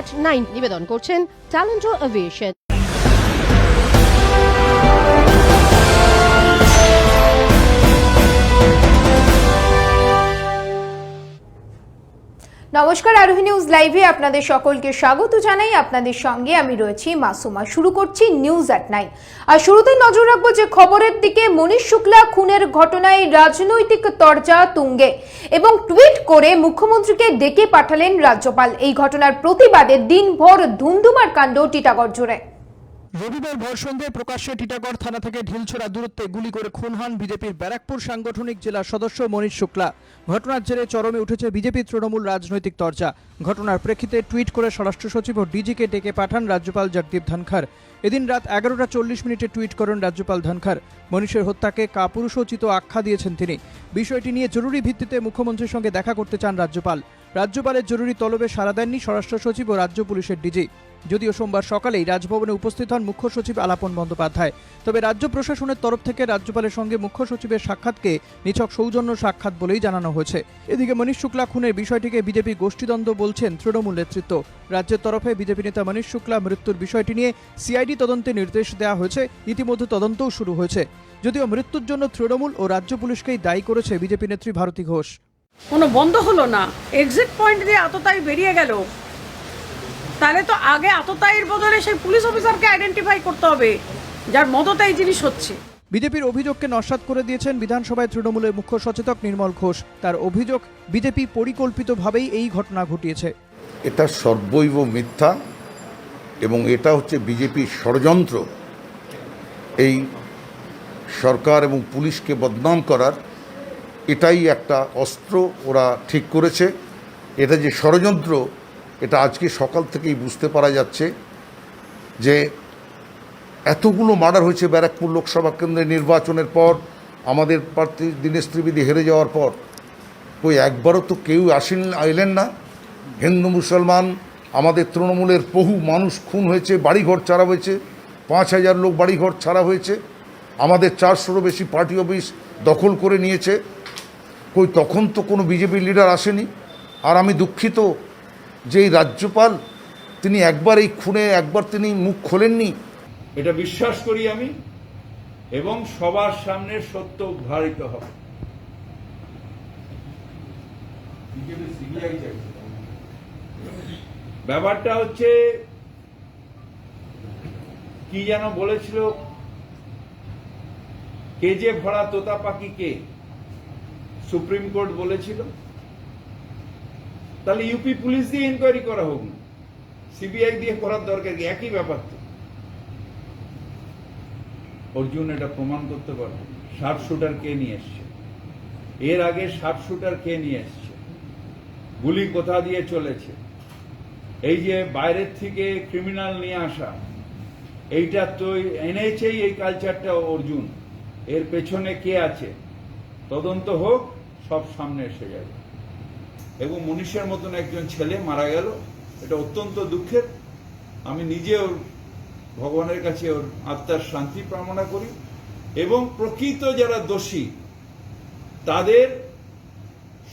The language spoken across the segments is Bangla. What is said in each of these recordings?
@9 নিবেদন করছেন ট্যালেন্টো এভিয়েশন। নমস্কার, আরোহী নিউজ লাইভে আপনাদের সকলকে স্বাগত জানাই। আপনাদের সঙ্গে আমি রয়েছি মাসুমা। শুরু করছি নিউজ @9। আর শুরুতেই নজর রাখবো যে খবরের দিকে। মনীশ শুক্লা খুনের ঘটনায় রাজনৈতিক তরজা তুঙ্গে এবং টুইট করে মুখ্যমন্ত্রীকে ডেকে পাঠালেন রাজ্যপাল। এই ঘটনার প্রতিবাদে দিনভর ধুন্ধুমার কাণ্ড টিটাগড় জুড়ে। রবিবার ভর সন্ধ্যায় প্রকাশ্যে টিটাগড় থানা থেকে ঢিলছোড়া দূরত্বে গুলি করে খুন হন বিজেপির ব্যারাকপুর সাংগঠনিক জেলা সদস্য মনীশ শুক্লা। ঘটনার জেরে চরমে উঠেছে বিজেপি তৃণমূল রাজনৈতিক তরজা। ঘটনার প্রেক্ষিতে টুইট করে স্বরাষ্ট্র সচিব ও ডিজিকে ডেকে পাঠান রাজ্যপাল জগদীপ ধনখড়। এদিন রাত 11:40 টুইট করেন রাজ্যপাল ধনখড়। মনীশের হত্যাকে কাপুরুষোচিত আখ্যা দিয়েছেন তিনি। বিষয়টি নিয়ে জরুরি ভিত্তিতে মুখ্যমন্ত্রীর সঙ্গে দেখা করতে চান রাজ্যপাল। রাজ্যপালের জরুরি তলবে সাড়া দেননি স্বরাষ্ট্র সচিব ও রাজ্য পুলিশের ডিজি। যদিও সোমবার সকালেই রাজভবনে উপস্থিত হন মুখ্য সচিব আলাপন বন্দ্যোপাধ্যায়। তবে রাজ্য প্রশাসনের তরফ থেকে রাজ্যপালের সঙ্গে মুখ্য সচিবের সাক্ষাৎকে নিছক সৌজন্য সাক্ষাৎ বলেই জানানো হয়েছে। এদিকে মনীশ শুক্লা খুনের বিষয়টিকে বিজেপি গোষ্ঠীদ্বন্দ্ব বলছেন তৃণমূল নেতৃত্ব। রাজ্যের তরফে বিজেপি নেতা মনীশ শুক্লা মৃত্যুর বিষয়টি নিয়ে সিআইডি তদন্তে নির্দেশ দেওয়া হয়েছে। ইতিমধ্যে তদন্তও শুরু হয়েছে। যদিও মৃত্যুর জন্য তৃণমূল ও রাজ্য পুলিশকেই দায়ী করেছে বিজেপি নেত্রী ভারতী ঘোষ। কোনো বন্ধ হলো না, এক্সিট পয়েন্ট দিয়ে আততায়ী বেরিয়ে গেল। তাহলে তো আগে আততায়ীর বদলে সেই পুলিশ অফিসারকে আইডেন্টিফাই করতে হবে যার মদতে এই জিনিস হচ্ছে। বিজেপির অভিযোগকে নস্যাৎ করে দিয়েছেন বিধানসভায় তৃণমূলের মুখ্য সচেতক নির্মল ঘোষ। তার অভিযোগ, বিজেপি পরিকল্পিতভাবেই এই ঘটনা ঘটিয়েছে। এটা সর্বৈব মিথ্যা এবং এটা হচ্ছে বিজেপির ষড়যন্ত্র এই সরকার এবং পুলিশকে বদনাম করার। এটাই একটা অস্ত্র ওরা ঠিক করেছে। এটা যে ষড়যন্ত্র, এটা আজকে সকাল থেকেই বুঝতে পারা যাচ্ছে যে এতগুলো মার্ডার হয়েছে ব্যারাকপুর লোকসভা কেন্দ্রে নির্বাচনের পর, আমাদের প্রার্থী দীনেশ ত্রিবেদী হেরে যাওয়ার পর। ওই একবারও তো কেউ এলেন না। হিন্দু মুসলমান, আমাদের তৃণমূলের বহু মানুষ খুন হয়েছে, বাড়িঘর ছাড়া হয়েছে, 5,000 লোক বাড়িঘর ছাড়া হয়েছে, আমাদের 400রও বেশি পার্টি অফিস দখল করে নিয়েছে। কই তখন তো কোনো বিজেপি লিডার আসেনি। আর আমি দুঃখিত যে এই রাজ্যপাল, তিনি একবার এই খুনে একবার তিনি মুখ খোলেননি। এটা বিশ্বাস করি আমি, এবং সবার সামনে সত্য উদ্ঘাটিত হবে। ব্যাপারটা হচ্ছে কি যেন বলেছিল, কে যে ভরা তোতা পাখি কে, সুপ্রিম কোর্ট বলেছিল। তাহলে ইউপি পুলিশ দিয়ে ইনকোয়ারি করা হোক না, সিবিআই দিয়ে করার দরকার কি? একই ব্যাপার তো। অর্জুন এটা প্রমাণ করতে পারবে শার্প শুটার কে নিয়ে এসছে, এর আগে শার্প শুটার কে নিয়ে এসছে, গুলি কোথা দিয়ে চলেছে, এই যে বাইরের থেকে ক্রিমিনাল নিয়ে আসা, এইটা তো এনেছেই এই কালচারটা অর্জুন। এর পেছনে কে আছে তদন্ত হোক, সব সামনে এসে যাবে। এবং মনীষের মতন একজন ছেলে মারা গেল, এটা অত্যন্ত দুঃখের। আমি নিজে ওর ভগবানের কাছে ওর আত্মার শান্তি কামনা করি, এবং প্রকৃত যারা দোষী তাদের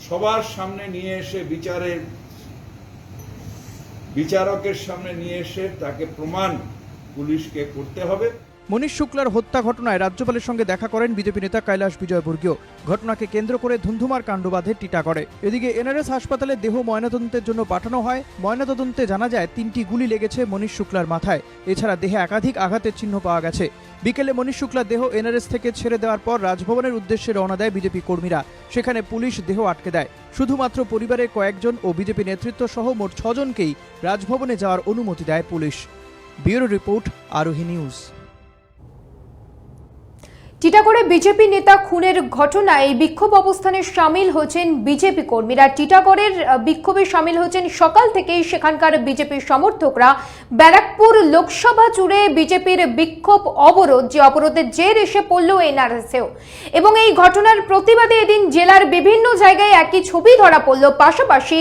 সবার সামনে নিয়ে এসে বিচারকের সামনে নিয়ে এসে তাকে প্রমাণ পুলিশকে করতে হবে। মনীশ শুক্লার হত্যা ঘটনায় রাজ্যপালের সঙ্গে দেখা করেন বিজেপি নেতা কৈলাস বিজয়বর্গীয়। ঘটনাকে কেন্দ্র করে ধুন্ধুমার কাণ্ড বাঁধে টিটাগড়ে। এদিকে এনআরএস হাসপাতালে দেহ ময়নাতদন্তের জন্য পাঠানো হয়। ময়নাতদন্তে জানা যায় 3টি গুলি লেগেছে মনীশ শুক্লার মাথায়। এছাড়া দেহে একাধিক আঘাতের চিহ্ন পাওয়া গেছে। বিকেলে মনীশ শুক্লার দেহ এনআরএস থেকে ছেড়ে দেওয়ার পর রাজভবনের উদ্দেশ্যে রওনা দেয় বিজেপি কর্মীরা। সেখানে পুলিশ দেহ আটকে দেয়। শুধুমাত্র পরিবারের কয়েকজন ও বিজেপি নেতৃত্ব সহ মোট 6 জনকেই রাজভবনে যাওয়ার অনুমতি দেয় পুলিশ। ব্যুরো রিপোর্ট, আরোহী নিউজ। টিটাগড়ে বিজেপি নেতা খুনের ঘটনায় বিক্ষোভ অবস্থানে সামিল হয়েছেন বিজেপি কর্মীরা। টিটাগড়ের বিক্ষোভে সামিল হয়েছেন সকাল থেকেই সেখানকার বিজেপির সমর্থকরা। ব্যারাকপুর লোকসভা জুড়ে বিজেপির বিক্ষোভ অবরোধ, যে অবরোধের জের এসে পড়ল এনআরএসেও। এবং এই ঘটনার প্রতিবাদে এদিন জেলার বিভিন্ন জায়গায় একই ছবি ধরা পড়ল। পাশাপাশি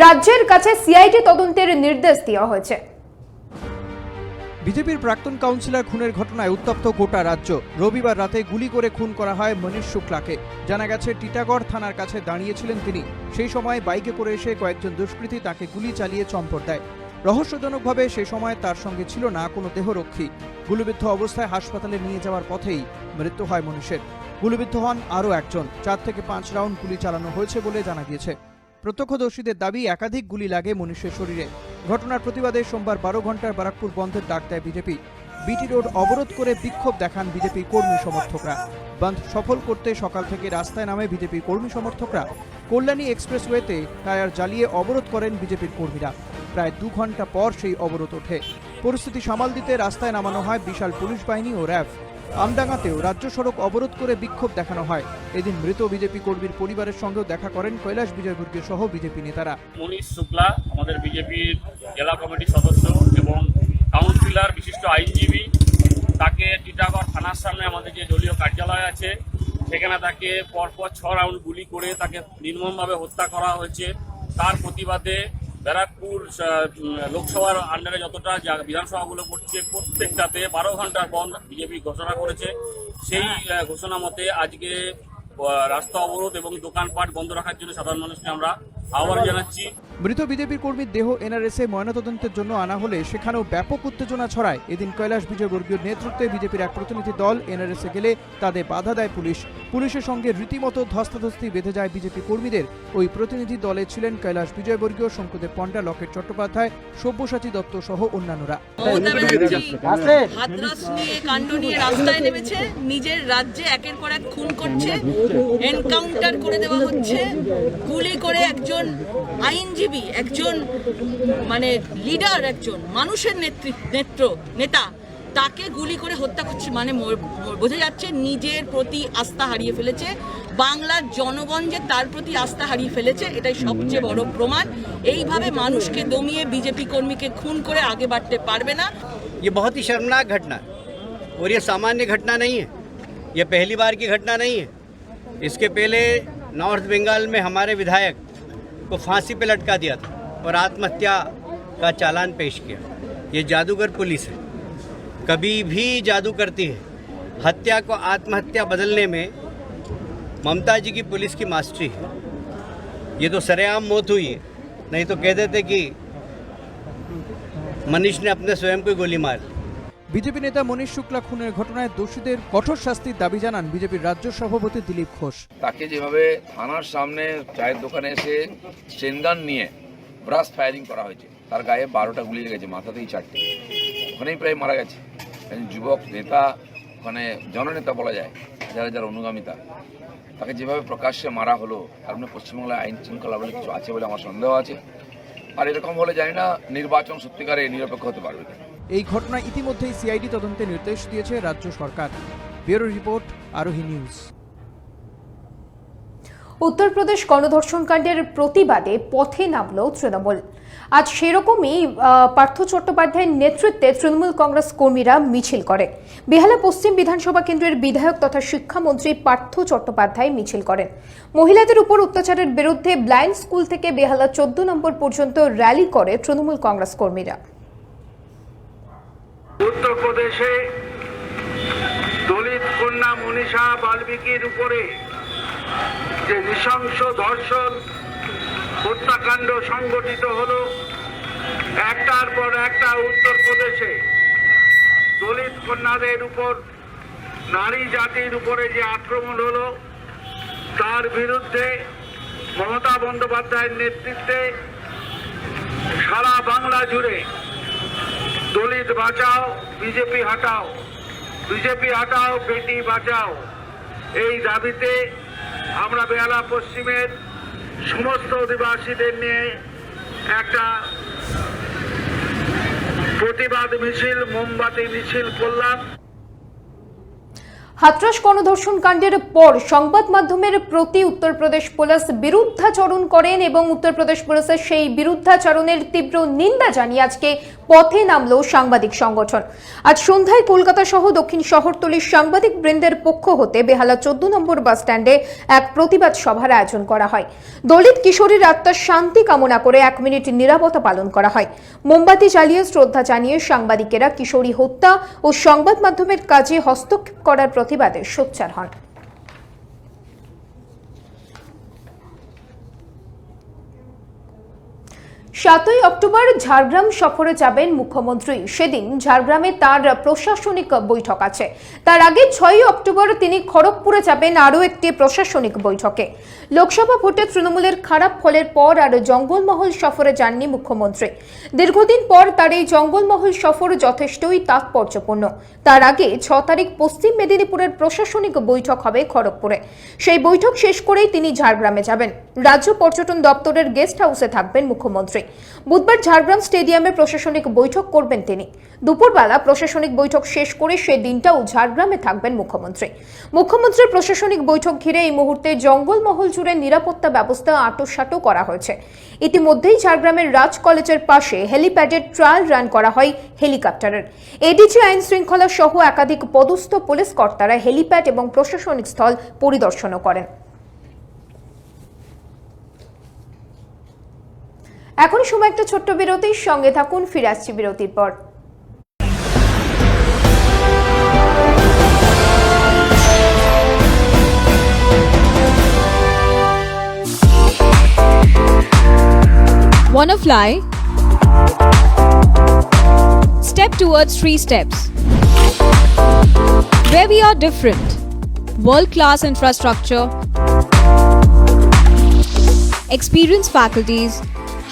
রাজ্যের কাছে সিআইডি তদন্তের নির্দেশ দেওয়া হয়েছে। বিজেপির প্রাক্তন কাউন্সিলর খুনের ঘটনায় উত্তপ্ত গোটা রাজ্য। রবিবার রাতে গুলি করে খুন করা হয় মনীশ শুক্লাকে। জানা গেছে টিটাগড় থানার কাছে দাঁড়িয়েছিলেন তিনি। সেই সময় বাইকে করে এসে কয়েকজন দুষ্কৃতী তাকে গুলি চালিয়ে চম্পট দেয়। রহস্যজনকভাবে সেই সময় তার সঙ্গে ছিল না কোনো দেহরক্ষী। গুলিবিদ্ধ অবস্থায় হাসপাতালে নিয়ে যাওয়ার পথেই মৃত্যু হয় মনীষের। গুলিবিদ্ধ হন আরও একজন। 4 থেকে 5 রাউন্ড গুলি চালানো হয়েছে বলে জানা গিয়েছে। প্রত্যক্ষদর্শীদের দাবি একাধিক গুলি লাগে মনীষের শরীরে। ঘটনার প্রতিবাদে সোমবার 12 ঘন্টার ব্যারাকপুর বন্ধের ডাক দেয় বিজেপি। বিটি রোড অবরোধ করে বিক্ষোভ দেখান বিজেপি কর্মী সমর্থকরা। বন্ধ সফল করতে সকাল থেকে রাস্তায় নামে বিজেপি কর্মী সমর্থকরা। কল্যাণী এক্সপ্রেসওয়েতে টায়ার জ্বালিয়ে অবরোধ করেন বিজেপির কর্মীরা। প্রায় 2 ঘন্টা পর সেই অবরোধ ওঠে। পরিস্থিতি সামাল দিতে রাস্তায় নামানো হয় বিশাল পুলিশ বাহিনী ও র্যাব। আমডাঙ্গাতেও রাজ্য সড়ক অবরোধ করে বিক্ষোভ দেখানো হয়। এদিন মৃত বিজেপি কর্মীর পরিবারের সঙ্গেও দেখা করেন কৈলাস বিজয়বর্গীয় সহ বিজেপি নেতারা। মনীষ শুক্লা আমাদের বিজেপির জেলা কমিটির সদস্য এবং কাউন্সিলর, বিশিষ্ট আইনজীবী, তাকে টিটাগড় থানার সামনে আমাদের যে দলীয় কার্যালয় আছে সেখানে তাকে পরপর 6 রাউন্ড গুলি করে তাকে নির্মমভাবে হত্যা করা হয়েছে। তার প্রতিবাদে ব্যারাকপুর লোকসভার আন্ডারে যতটা বিধানসভাগুলো করছে প্রত্যেকটাতে 12 ঘন্টার বন্ধ বিজেপি ঘোষণা করেছে। সেই ঘোষণা মতে আজকে রাস্তা অবরোধ এবং দোকানপাট বন্ধ রাখার জন্য সাধারণ মানুষকে আমরা আহ্বান জানাচ্ছি। মৃত বিজেপির কর্মীর দেহ এনআরএসএ ময়নাতদন্তের জন্য আনা হলে সেখানেও ব্যাপক উত্তেজনা ছড়ায়। এদিন কৈলাস বিজয়বর্গীয় নেতৃত্বে বিজেপির এক প্রতিনিধি দল এনআরএসএ গেলে তাদের বাধা দেয় পুলিশ। পুলিশের সঙ্গে রীতিমতো ধস্তাধস্তি বেঁধে যায় বিজেপি কর্মীদের। ওই প্রতিনিধি দলে ছিলেন কৈলাস বিজয়বর্গীয়, শঙ্কুদেব পণ্ডা, লকেট চট্টোপাধ্যায়, সব্যসাচী দত্ত সহ অন্যান্যরা। হাতরাস নিয়ে কাণ্ড নিয়ে রাস্তায় নেমেছে, নিজের রাজ্যে একের পর এক খুন করছে, এনকাউন্টার করে দেওয়া হচ্ছে, গুলি করে একজন আইনজীবী, একজন মানে লিডার, একজন মানুষের নেতা, তাকে গুলি করে হত্যা করছে। মানে বোঝা যাচ্ছে নিজের প্রতি আস্থা হারিয়ে ফেলেছে, বাংলার জনগণ যে তার প্রতি আস্থা হারিয়ে ফেলেছে, এটাই সবচেয়ে বড় প্রমাণ। এইভাবে মানুষকে দমিয়ে বিজেপি কর্মীকে খুন করে আগে বাড়তে পারবে না। ये बहुत ही शर्मनाक घटना है और ये सामान्य घटना नहीं है, ये पहली बार की घटना नहीं है। इसके पहले नॉर्थ बंगाल में हमारे विधायक को फांसी पे लटका दिया था और आत्महत्या का चालान पेश किया। ये जादूगर पुलिस है, कभी भी जादू करती है। हत्या को आत्महत्या बदलने में ममता जी की पुलिस की मास्टरी है। ये तो सरेआम मौत हुई है, नहीं तो कह देते कि मनीष ने अपने स्वयं को गोली मार ली। বিজেপি নেতা মনীষ শুক্লা খুনের ঘটনায় দোষীদের কঠোর শাস্তির দাবি জানান বিজেপির রাজ্য সভাপতি দিলীপ ঘোষ। তাকে যেভাবে থানার সামনে চায়ের দোকানে এসে চেনগান নিয়ে ব্রাশ ফায়ারিং করা হয়েছে, তার গায়ে 12টা গুলি লেগেছে, মাথাতেই 4টে, ওখানেই প্রায় মারা গেছে। যুবক নেতা, ওখানে জননেতা বলা যায়, যারা যারা অনুগামিতা, তাকে যেভাবে প্রকাশ্যে মারা হলো, তার মানে পশ্চিমবাংলায় আইন শৃঙ্খলা বলে কিছু আছে বলে আমার সন্দেহ আছে। আর এরকম হলে জানি না নির্বাচন সত্যিকারে নিরপেক্ষ হতে পারবে। এই ঘটনায় ইতিমধ্যেই সিআইডি তদন্তে নির্দেশ দিয়েছে রাজ্য সরকার। ব্যুরো রিপোর্ট, আরোহী নিউজ। উত্তরপ্রদেশ গণধর্ষণ কাণ্ডের প্রতিবাদে পথে নামল তৃণমূল। আজ সেরকমই পার্থ চট্টোপাধ্যায়ের নেতৃত্বে তৃণমূল কংগ্রেস কর্মীরা মিছিল করে। বেহালা পশ্চিম বিধানসভা কেন্দ্রের বিধায়ক তথা শিক্ষামন্ত্রী পার্থ চট্টোপাধ্যায় মিছিল করেন। মহিলাদের উপর অত্যাচারের বিরুদ্ধে ব্লাইন্ড স্কুল থেকে বেহালা 14 নম্বর পর্যন্ত র্যালি করে তৃণমূল কংগ্রেস কর্মীরা। উত্তরপ্রদেশে দলিত কন্যা মনীষা বাল্মীকির উপরে যে নৃশংস ধর্ষণ হত্যাকাণ্ড সংগঠিত হলো, একটার পর একটা উত্তরপ্রদেশে দলিত কন্যাদের উপর, নারী জাতির উপরে যে আক্রমণ হলো, তার বিরুদ্ধে মমতা বন্দ্যোপাধ্যায়ের নেতৃত্বে সারা বাংলা জুড়ে দলিত বাঁচাও, বিজেপি হটাও, বিজেপি হটাও, বেটি বাঁচাও, এই দাবিতে আমরা বেহালা পশ্চিমের সমস্ত অধিবাসীদের নিয়ে একটা প্রতিবাদ মিছিল, মোমবাতি মিছিল করলাম। হাথরস গণধর্ষণ কাণ্ডের পর সংবাদ মাধ্যমের প্রতি উত্তরপ্রদেশ পুলিশ বিরুদ্ধাচরণ করেন এবং উত্তরপ্রদেশ পুলিশের সেই বিরুদ্ধাচরণের তীব্র নিন্দা জানিয়ে আজকে পথে নামল সাংবাদিক সংগঠন। আজ সন্ধ্যায় কলকাতা সহ দক্ষিণ শহরতলির সাংবাদিক বৃন্দের পক্ষ হতে বেহালা 14 নম্বর বাস স্ট্যান্ডে এক প্রতিবাদ সভার আয়োজন করা হয়। দলিত কিশোরীর আত্মার শান্তি কামনা করে 1 মিনিট নীরবতা পালন করা হয়। মোমবাতি জ্বালিয়ে শ্রদ্ধা জানিয়ে সাংবাদিকেরা কিশোরী হত্যা ও সংবাদ মাধ্যমের কাজে হস্তক্ষেপ করার প্রতিবাদে সোচ্চার হন। 7ই অক্টোবর ঝাড়গ্রাম সফরে যাবেন মুখ্যমন্ত্রী। সেদিন ঝাড়গ্রামে তার প্রশাসনিক বৈঠক আছে। তার আগে 6ই অক্টোবর তিনি খড়গপুরে যাবেন আরও একটি প্রশাসনিক বৈঠকে। লোকসভা ভোটে তৃণমূলের খারাপ ফলের পর আর জঙ্গলমহল সফরে যাননি মুখ্যমন্ত্রী। দীর্ঘদিন পর তার এই জঙ্গলমহল সফর যথেষ্টই তাৎপর্যপূর্ণ। তার আগে 6 তারিখ পশ্চিম মেদিনীপুরের প্রশাসনিক বৈঠক হবে খড়গপুরে। সেই বৈঠক শেষ করেই তিনি ঝাড়গ্রামে যাবেন। রাজ্য পর্যটন দপ্তরের গেস্ট হাউসে থাকবেন মুখ্যমন্ত্রী। বুধবার ঝাড়গ্রাম স্টেডিয়ামে প্রশাসনিক বৈঠক করবেন তিনি। দুপুরবেলা প্রশাসনিক বৈঠক শেষ করে সেই দিনটাও ঝাড়গ্রামে থাকবেন মুখ্যমন্ত্রী। মুখ্যমন্ত্রীর প্রশাসনিক বৈঠক ঘিরে এই মুহূর্তে জঙ্গলমহল জুড়ে নিরাপত্তা ব্যবস্থা আঁটোসাঁটো করা হয়েছে। ইতিমধ্যেই ঝাড়গ্রামের রাজ কলেজের পাশে হেলিপ্যাডের ট্রায়াল রান করা হয় হেলিকপ্টারের। এডিজি আইন শৃঙ্খলা সহ একাধিক পদস্থ পুলিশ কর্তারা হেলিপ্যাড এবং প্রশাসনিক স্থল পরিদর্শনও করেন। এখন সময় একটা ছোট্ট বিরতির, সঙ্গে থাকুন, ফিরে আসছি বিরতির পর। Wanna fly? Step towards 3 steps. Where we are different. World-class infrastructure, experienced faculties,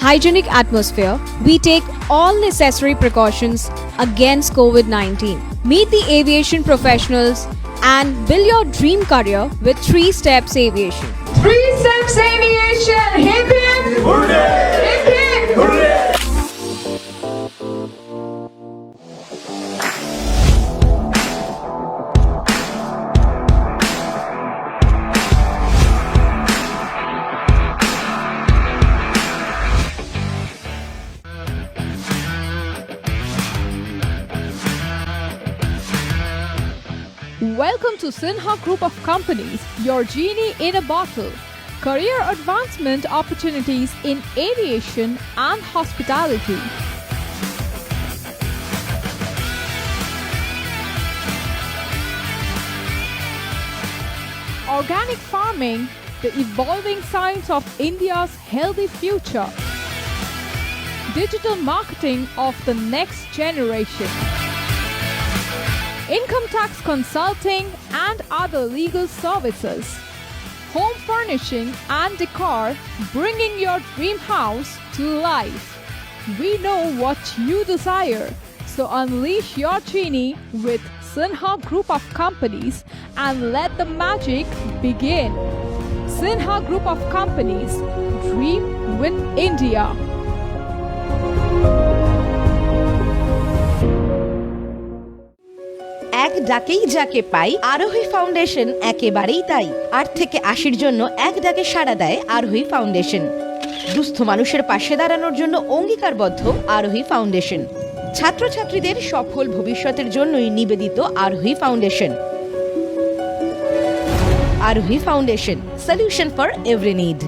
hygienic atmosphere, we take all necessary precautions against COVID-19. Meet the aviation professionals and build your dream career with 3 Steps Aviation. 3 Steps Aviation! Hip hip! Hooray! Hip hip! Hooray! Welcome to Sinha Group of Companies, your genie in a bottle. Career advancement opportunities in aviation and hospitality. Organic farming, the evolving science of India's healthy future. Digital marketing of the next generation. Income tax consulting and other legal services. Home furnishing and decor, bringing your dream house to life. We know what you desire, so unleash your genie with Sinha Group of Companies and let the magic begin. Sinha Group of Companies, dream with India. এক ডাকেই যাকে পাই, আরোহী ফাউন্ডেশন একেবারেই তাই। 8 থেকে 80-র জন্য এক ডাকে সাড়া দেয় আরোহী ফাউন্ডেশন। দুস্থ মানুষের পাশে দাঁড়ানোর জন্য অঙ্গীকারবদ্ধ আরোহী ফাউন্ডেশন। ছাত্রছাত্রীদের সফল ভবিষ্যতের জন্যই নিবেদিত আরোহী ফাউন্ডেশন। আরোহী foundation, solution for every need.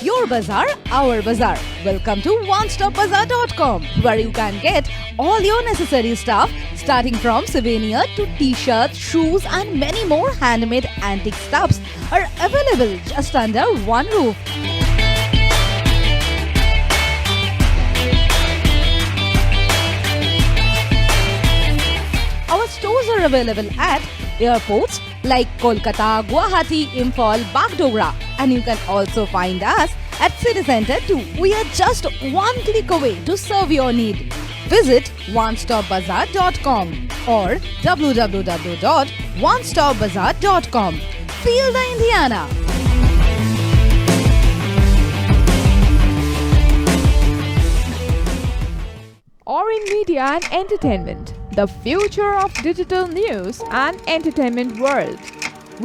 Your bazaar, our bazaar. Welcome to onestopbazaar.com, where you can get all your necessary stuff starting from souvenir to t-shirts, shoes and many more handmade antique stuffs are available just under one roof. Our stores are available at airports like Kolkata, Guwahati, Imphal, Bagdogra, and you can also find us at City Center too. We are just one click away to serve your need. Visit onestopbazaar.com or www.onestopbazaar.com. Feel the Indiana. Orin Media and Entertainment, the future of digital news and entertainment world.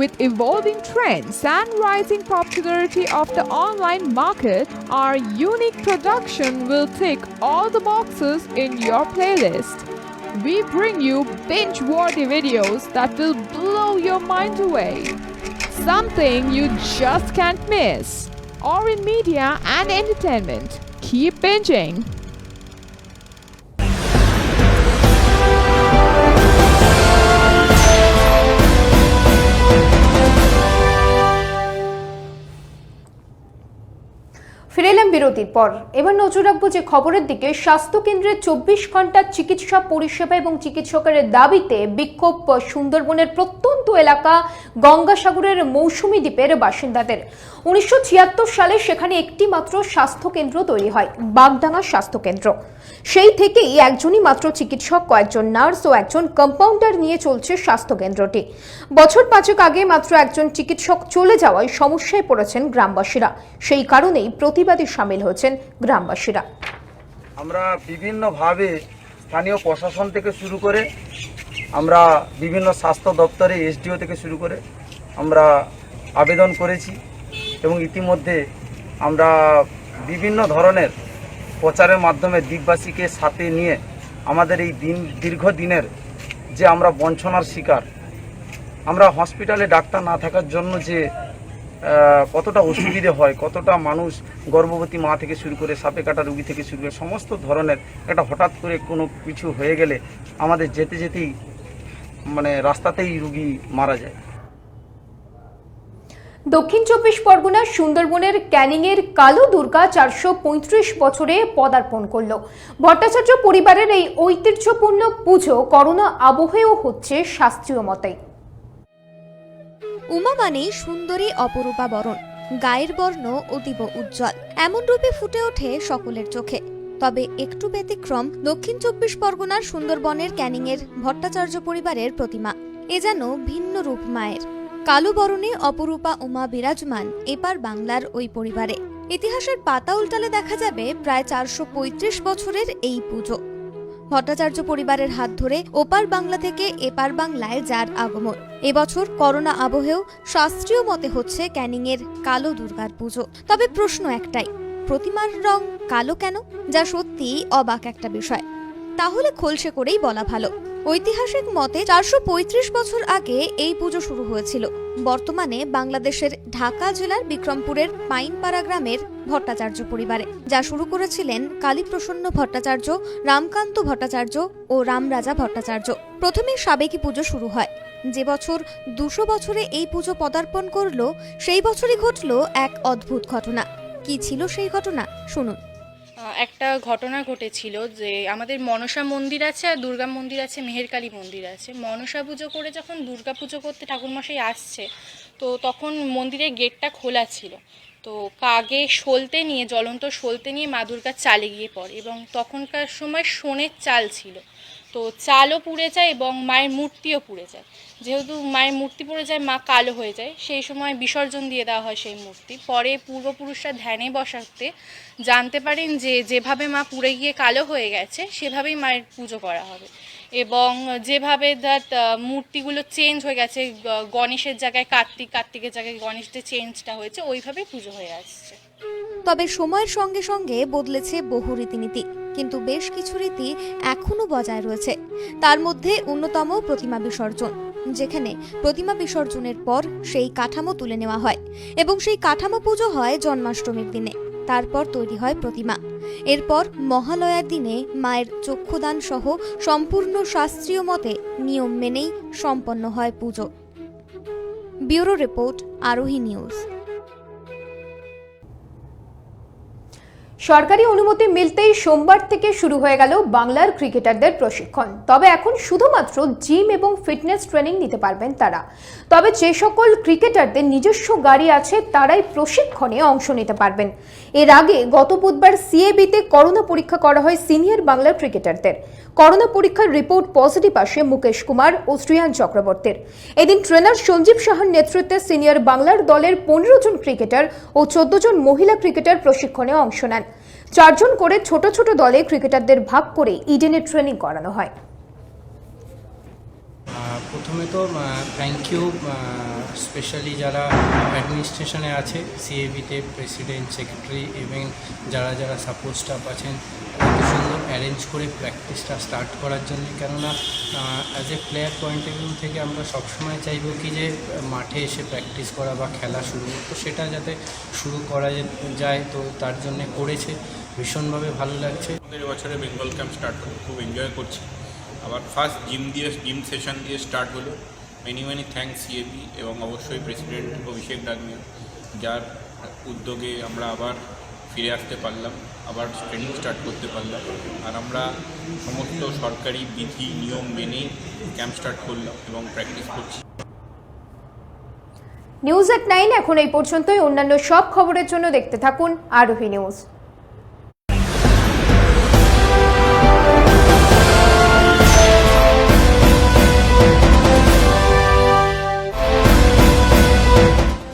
With evolving trends and rising popularity of the online market, our unique production will tick all the boxes in your playlist. We bring you binge-worthy videos that will blow your mind away. Something you just can't miss. Orin Media and Entertainment. Keep binging. ফিরে এলাম বিরতির পর। এবার নজর রাখবো যে খবরের দিকে। স্বাস্থ্য কেন্দ্রে 24 ঘন্টা চিকিৎসা পরিষেবা এবং চিকিৎসকের দাবিতে বিক্ষোভ সুন্দরবনের প্রত্যন্ত এলাকা গঙ্গাসাগরের মৌসুমী দ্বীপের বাসিন্দাদের। 1976 সালে সেখানে একটি মাত্র স্বাস্থ্য কেন্দ্র তৈরি হয়, বাগডাঙ্গা স্বাস্থ্য কেন্দ্র। সেই থেকেই একজনই মাত্র চিকিৎসক, কয়েকজন নার্স ও একজন কম্পাউন্ডার নিয়ে চলছে স্বাস্থ্য কেন্দ্রটি। বছর 5 আগে মাত্র একজন চিকিৎসক চলে যাওয়ায় সমস্যায় পড়েছেন গ্রামবাসীরা। সেই কারণেই প্রতিবাদে সামিল হয়েছেন গ্রামবাসীরা। আমরা বিভিন্নভাবে স্থানীয় প্রশাসন থেকে শুরু করে আমরা বিভিন্ন স্বাস্থ্য দপ্তরে এসডিও থেকে শুরু করে আমরা আবেদন করেছি এবং ইতিমধ্যে আমরা বিভিন্ন ধরনের প্রচারের মাধ্যমে দ্বীপবাসীকে সাথে নিয়ে আমাদের এই দীর্ঘদিনের যে আমরা বঞ্চনার শিকার, আমরা হসপিটালে ডাক্তার না থাকার জন্য যে কতটা অসুবিধে হয়, কতটা মানুষ গর্ভবতী মা থেকে শুরু করে সাপে কাটা রুগী থেকে শুরু করে সমস্ত ধরনের একটা হঠাৎ করে কোনো কিছু হয়ে গেলে আমাদের যেতে যেতেই রাস্তাতেই রুগী মারা যায়। দক্ষিণ 24 পরগনার সুন্দরবনের ক্যানিংয়ের কালো দুর্গা 435 বছরে পদার্পণ করল। ভট্টাচার্য পরিবারের এই ঐতিহ্যপূর্ণ পুজো করোনা আবহেও হচ্ছে শাস্ত্রীয় মতে। উমা মানেই সুন্দরী অপরূপা বরণ, গায়ের বর্ণ অতীব উজ্জ্বল, এমন রূপে ফুটে ওঠে সকলের চোখে। তবে একটু ব্যতিক্রম দক্ষিণ 24 পরগনার সুন্দরবনের ক্যানিংয়ের ভট্টাচার্য পরিবারের প্রতিমা। এ যেন ভিন্ন রূপ মায়ের। কালো বরণে অপরূপা উমা বিরাজমান এপার বাংলার ওই পরিবারে। ইতিহাসের পাতা উল্টালে দেখা যাবে প্রায় 435 বছরের এই পুজো। ভট্টাচার্য পরিবারের হাত ধরে ওপার বাংলা থেকে এপার বাংলায় যার আগমন। এবছর করোনা আবহেও শাস্ত্রীয় মতে হচ্ছে ক্যানিংয়ের কালো দুর্গার পুজো। তবে প্রশ্ন একটাই, প্রতিমার রং কালো কেন? যা সত্যিই অবাক একটা বিষয়। তাহলে খোলসে করেই বলা ভালো। ঐতিহাসিক মতে 435 বছর আগে এই পুজো শুরু হয়েছিল। বর্তমানে বাংলাদেশের ঢাকা জেলার বিক্রমপুরের পাইনপাড়া গ্রামের ভট্টাচার্য পরিবারে, যা শুরু করেছিলেন কালীপ্রসন্ন ভট্টাচার্য, রামকান্ত ভট্টাচার্য ও রামরাজা ভট্টাচার্য। প্রথমে সাবেকি পুজো শুরু হয়। যে বছর 200 বছরে এই পুজো পদার্পণ করল, সেই বছরই ঘটল এক অদ্ভুত ঘটনা। কি ছিল সেই ঘটনা শুনুন। একটা ঘটনা ঘটেছিল যে আমাদের মনসা মন্দির আছে আর দুর্গা মন্দির আছে, মেহেরকালী মন্দির আছে। মনসা পুজো করে যখন দুর্গা পুজো করতে ঠাকুরমশাই আসছে, তো তখন মন্দিরের গেটটা খোলা ছিল। তো কাগে সলতে নিয়ে, জ্বলন্ত সলতে নিয়ে মা দুর্গার চালে গিয়ে পড়ে এবং তখনকার সময় সোনের চাল ছিল। তো চালও পুড়ে যায় এবং মায়ের মূর্তিও পুড়ে যায়। যেহেতু মায়ের মূর্তি পুড়ে যায়, মা কালো হয়ে যায়, সেই সময় বিসর্জন দিয়ে দেওয়া হয় সেই মূর্তি। পরে পূর্বপুরুষরা ধ্যানে বসাতে জানতে পারেন যে যেভাবে মা পুড়ে গিয়ে কালো হয়ে গেছে, সেভাবেই মায়ের পুজো করা হবে। এবং যেভাবে মূর্তিগুলো চেঞ্জ হয়ে গেছে, গণেশের জায়গায় কার্তিক, কার্তিকের জায়গায় গণেশ, যে চেঞ্জটা হয়েছে ওইভাবেই পুজো হয়ে আসছে। তবে সময়ের সঙ্গে সঙ্গে বদলেছে বহু রীতিনীতি, কিন্তু বেশ কিছু রীতি এখনো বজায় রয়েছে। তার মধ্যে অন্যতম প্রতিমা বিসর্জন, যেখানে প্রতিমা বিসর্জনের পর সেই কাঠামো তুলে নেওয়া হয় এবং সেই কাঠামো পুজো হয় জন্মাষ্টমীর দিনে। তারপর তৈরি হয় প্রতিমা। এরপর মহালয়ার দিনে মায়ের চক্ষুদান সহ সম্পূর্ণ শাস্ত্রীয় মতে নিয়ম মেনেই সম্পন্ন হয় পুজো। ব্যুরো রিপোর্ট, আরোহী নিউজ। সরকারি অনুমতি মিলতেই সোমবার থেকে শুরু হয়ে গেল বাংলার ক্রিকেটারদের প্রশিক্ষণ। তবে এখন শুধুমাত্র জিম এবং ফিটনেস ট্রেনিং নিতে পারবেন তারা। তবে যে সকল ক্রিকেটারদের নিজস্ব গাড়ি আছে তারাই প্রশিক্ষণে অংশ নিতে পারবেন। এর আগে গত বুধবার সিএবিতে করোনা পরীক্ষা করা হয় সিনিয়র বাংলার ক্রিকেটারদের। করোনা পরীক্ষার রিপোর্ট পজিটিভ আসে মুকেশ কুমার ও শ্রিয়ান চক্রবর্তীর। এদিন ট্রেনার সঞ্জীব সাহার নেতৃত্বে সিনিয়র বাংলার দলের 15 জন ক্রিকেটার ও 14 জন মহিলা ক্রিকেটার প্রশিক্ষণে অংশ নেন। 4 জন করে ছোট ছোট দলে ক্রিকেটারদের ভাগ করে ইডেনে ট্রেনিং করানো হয়। প্রথমে তো থ্যাংক ইউ স্পেশালি যারা অ্যাডমিনিস্ট্রেশনে আছে, সিএবিতে প্রেসিডেন্ট, সেক্রেটারি এবং যারা যারা সাপোর্ট স্টাফ আছেন, এত সুন্দর অ্যারেঞ্জ করে প্র্যাকটিসটা স্টার্ট করার জন্য। কেননা as a player point of view থেকে আমরা সবসময় চাইব কি যে মাঠে এসে প্র্যাকটিস করা বা খেলা শুরু, তো সেটা যাতে শুরু করা যায়, তো তার জন্য করেছে। ভীষণভাবে ভালো লাগছে। আমাদের বছরে বেঙ্গল ক্যাম্প স্টার্ট হলো, খুব এনজয় করছি। আবার ফার্স্ট জিম সেশন দিয়ে স্টার্ট হলো। মেনি থ্যাঙ্কস সিএবি এবং অবশ্যই প্রেসিডেন্ট অভিষেক ডালমিয়া, যার উদ্যোগে আমরা আবার ফিরে আসতে পারলাম, আবার ট্রেনিং স্টার্ট করতে পারলাম। আর আমরা সমস্ত সরকারি বিধি নিয়ম মেনে ক্যাম্প স্টার্ট করলাম এবং প্র্যাকটিস করছি। নিউজ এট 9 এখন এই পর্যন্তই। অন্যান্য সব খবরের জন্য দেখতে থাকুন আরোহী নিউজ।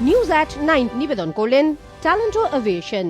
নিউজ এট 9 নিবেদন করলেন ট্যালেন্টো এভিয়েশন।